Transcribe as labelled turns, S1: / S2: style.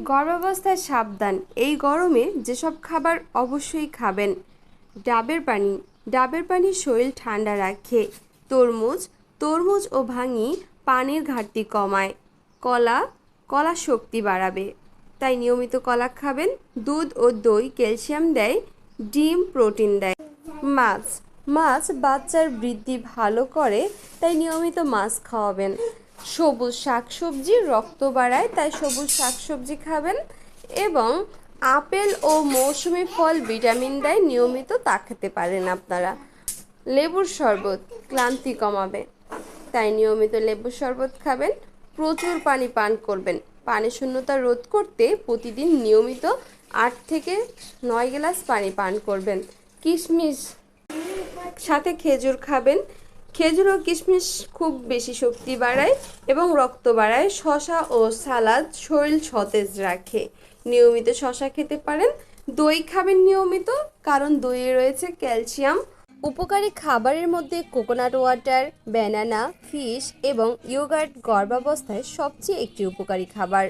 S1: গর্ভাবস্থায় সাবধান, এই গরমে যেসব খাবার অবশ্যই খাবেন। ডাবের পানি শরীর ঠান্ডা রাখে। তরমুজ ও ভাঙি পানির ঘাটতি কমায়। কলা শক্তি বাড়াবে, তাই নিয়মিত কলা খাবেন। দুধ ও দই ক্যালসিয়াম দেয়। ডিম প্রোটিন দেয়। মাছ মাছ বাচ্চার বৃদ্ধি ভালো করে, তাই নিয়মিত মাছ খাওয়াবেন। সবুজ শাকসবজি রক্ত বাড়ায়, তাই সবুজ শাকসবজি খাবেন। এবং আপেল ও মৌসুমী ফল ভিটামিন দেয়, নিয়মিত তা খেতে পারেন আপনারা। লেবুর শরবত ক্লান্তি কমাবে, তাই নিয়মিত লেবুর শরবত খাবেন। প্রচুর পানি পান করবেন। পানি শূন্যতা রোধ করতে প্রতিদিন নিয়মিত 8 থেকে 9 গ্লাস পানি পান করবেন। কিশমিশ সাথে খেজুর খাবেন। খেজুর ও কিশমিশ খুব বেশি শক্তি বাড়ায় এবং রক্ত বাড়ায়। শসা ও সালাদ শরীর সতেজ রাখে, নিয়মিত শসা খেতে পারেন। দই খাবেন নিয়মিত, কারণ দইয়ে রয়েছে ক্যালসিয়াম। উপকারী খাবারের মধ্যে কোকোনাট ওয়াটার, ব্যানানা, ফিশ এবং ইয়োগার্ট গর্ভাবস্থায় সবচেয়ে একটি উপকারী খাবার।